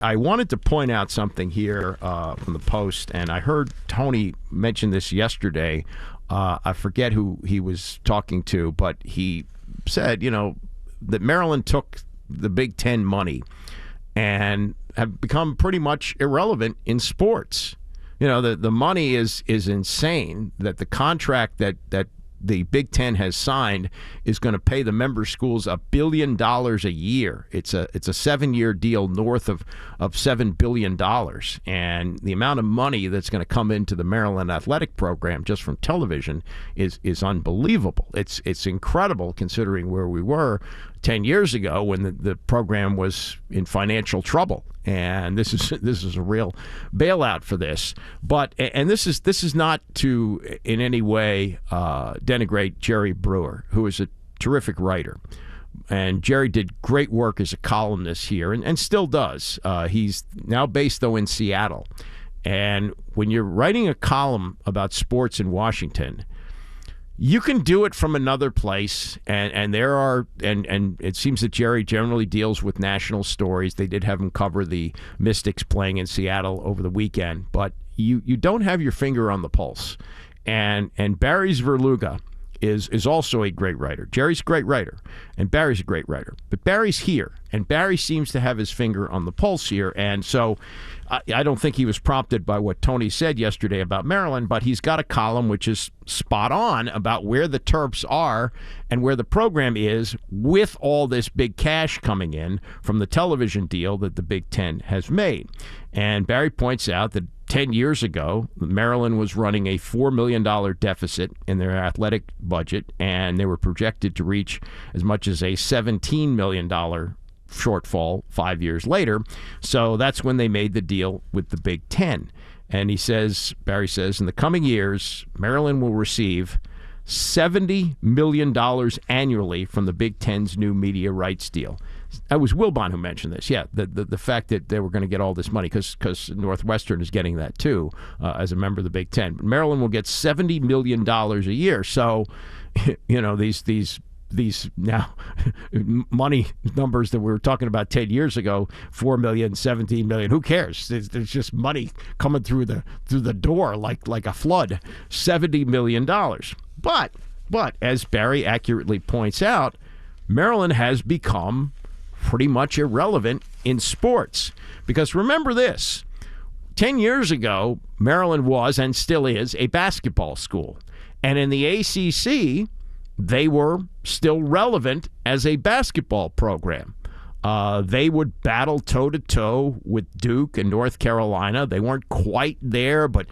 I wanted to point out something here from the Post, and I heard Tony mention this yesterday. I forget who he was talking to, but he said, that Maryland took the Big Ten money and have become pretty much irrelevant in sports. The money is insane. That the contract that the Big Ten has signed is going to pay the member schools $1 billion a year. It's a 7-year deal north of $7 billion. And the amount of money that's going to come into the Maryland athletic program just from television is unbelievable. It's incredible considering where we were 10 years ago when the program was in financial trouble. And this is a real bailout for this. But this is not to in any way denigrate Jerry Brewer, who is a terrific writer. And Jerry did great work as a columnist here and still does. He's now based, though, in Seattle. And when you're writing a column about sports in Washington, you can do it from another place, and it seems that Jerry generally deals with national stories. They did have him cover the Mystics playing in Seattle over the weekend, but you don't have your finger on the pulse. And Barry Zverluga is also a great writer. Jerry's a great writer, and Barry's a great writer. But Barry's here, and Barry seems to have his finger on the pulse here, and so I don't think he was prompted by what Tony said yesterday about Maryland, but he's got a column which is spot on about where the Terps are and where the program is with all this big cash coming in from the television deal that the Big Ten has made. And Barry points out that 10 years ago, Maryland was running a $4 million deficit in their athletic budget, and they were projected to reach as much as a $17 million shortfall 5 years later. So that's when they made the deal with the Big Ten. And Barry says, in the coming years, Maryland will receive $70 million annually from the Big Ten's new media rights deal. That was Wilbon who mentioned this. Yeah, the fact that they were going to get all this money because Northwestern is getting that too as a member of the Big Ten. Maryland will get $70 million a year. So, these now money numbers that we were talking about 10 years ago, 4 million, 17 million, who cares? There's just money coming through the door like a flood, $70 million. But as Barry accurately points out, Maryland has become pretty much irrelevant in sports. Because remember this, 10 years ago, Maryland was and still is a basketball school. And in the ACC, they were still relevant as a basketball program. They would battle toe-to-toe with Duke and North Carolina. They weren't quite there, but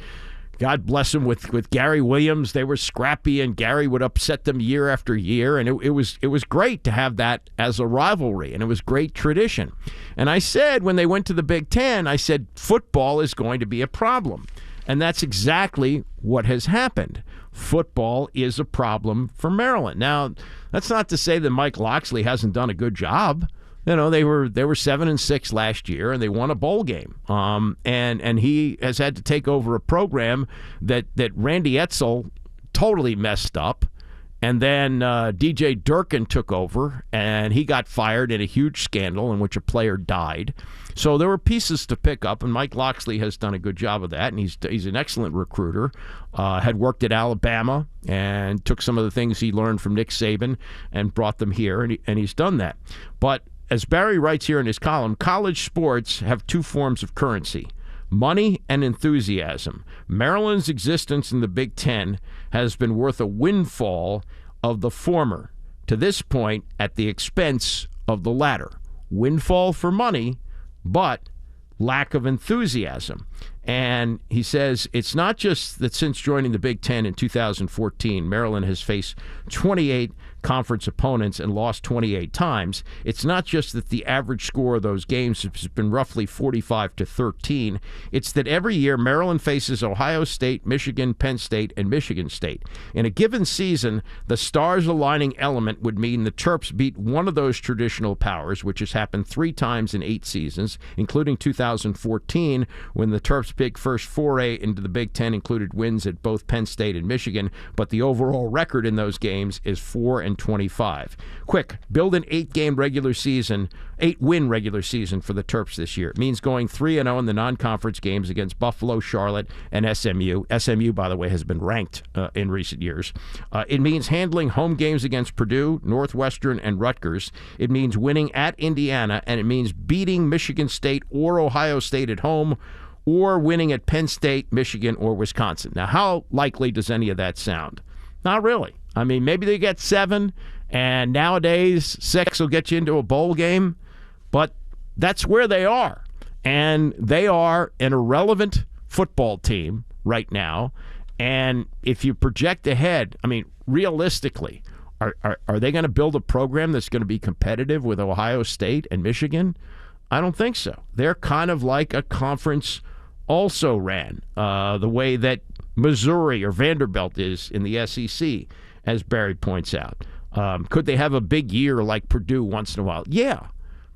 God bless them with Gary Williams. They were scrappy, and Gary would upset them year after year. And it was great to have that as a rivalry, and it was great tradition. And I said when they went to the Big Ten, I said football is going to be a problem. And that's exactly what has happened. Football is a problem for Maryland. Now, that's not to say that Mike Locksley hasn't done a good job. They were 7-6 last year, and they won a bowl game. And he has had to take over a program that Randy Edsall totally messed up. And then DJ Durkin took over, and he got fired in a huge scandal in which a player died. So there were pieces to pick up, and Mike Locksley has done a good job of that, and he's an excellent recruiter. Had worked at Alabama and took some of the things he learned from Nick Saban and brought them here, and he's done that. But as Barry writes here in his column, college sports have two forms of currency: money and enthusiasm. Maryland's existence in the Big Ten has been worth a windfall of the former, to this point at the expense of the latter. Windfall for money, but lack of enthusiasm. And he says it's not just that since joining the Big Ten in 2014, Maryland has faced 28 conference opponents and lost 28 times. It's not just that the average score of those games has been roughly 45-13. It's that every year Maryland faces Ohio State, Michigan, Penn State, and Michigan State. In a given season, the stars aligning element would mean the Terps beat one of those traditional powers, which has happened 3 times in 8 seasons, including 2014 when the Terps' big first foray into the Big Ten included wins at both Penn State and Michigan, but the overall record in those games is 4-25. Quick, build an 8-win regular season for the Terps this year. It means going 3-0 in the non-conference games against Buffalo, Charlotte, and SMU. SMU, by the way, has been ranked in recent years. It means handling home games against Purdue, Northwestern, and Rutgers. It means winning at Indiana, and it means beating Michigan State or Ohio State at home, or winning at Penn State, Michigan, or Wisconsin. Now, how likely does any of that sound? Not really. I mean, maybe they get 7, and nowadays 6 will get you into a bowl game, but that's where they are. And they are an irrelevant football team right now. And if you project ahead, I mean, realistically, are they going to build a program that's going to be competitive with Ohio State and Michigan? I don't think so. They're kind of like a conference also ran, the way that Missouri or Vanderbilt is in the SEC, as Barry points out. Could they have a big year like Purdue once in a while? Yeah,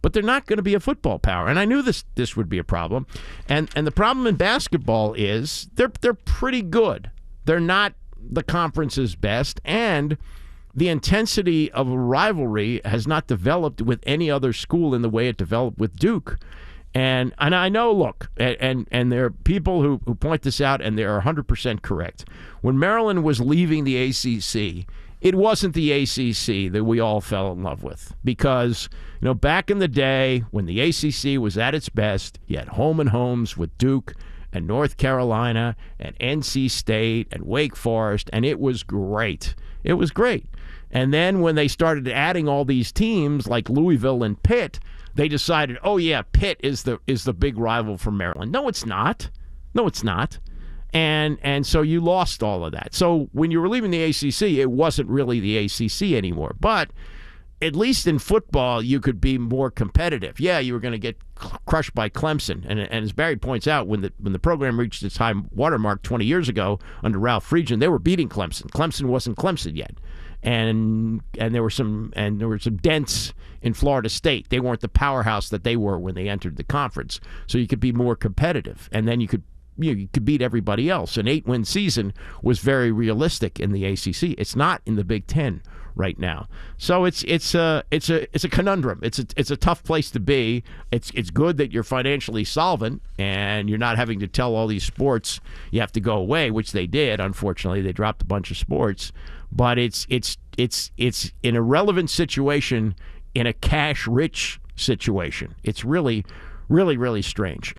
but they're not going to be a football power. And I knew this would be a problem. And the problem in basketball is they're pretty good. They're not the conference's best, and the intensity of a rivalry has not developed with any other school in the way it developed with Duke. And I know, look, and there are people who point this out, and they're 100% correct. When Maryland was leaving the ACC, it wasn't the ACC that we all fell in love with. Because, back in the day when the ACC was at its best, you had home and homes with Duke and North Carolina and NC State and Wake Forest, and it was great. It was great. And then when they started adding all these teams like Louisville and Pitt, they decided, oh yeah, Pitt is the big rival for Maryland. No, it's not. No, it's not. And so you lost all of that. So when you were leaving the ACC, it wasn't really the ACC anymore. But at least in football, you could be more competitive. Yeah, you were going to get crushed by Clemson. And as Barry points out, when the program reached its high watermark 20 years ago under Ralph Friedgen, they were beating Clemson. Clemson wasn't Clemson yet. And there were some dents in Florida State. They weren't the powerhouse that they were when they entered the conference. So you could be more competitive, and then you could beat everybody else. An 8-win season was very realistic in the ACC. It's not in the Big Ten right now. So it's a conundrum. It's a tough place to be. It's good that you're financially solvent and you're not having to tell all these sports you have to go away, which they did. Unfortunately, they dropped a bunch of sports. But it's an irrelevant situation in a cash-rich situation. It's really, really, really strange.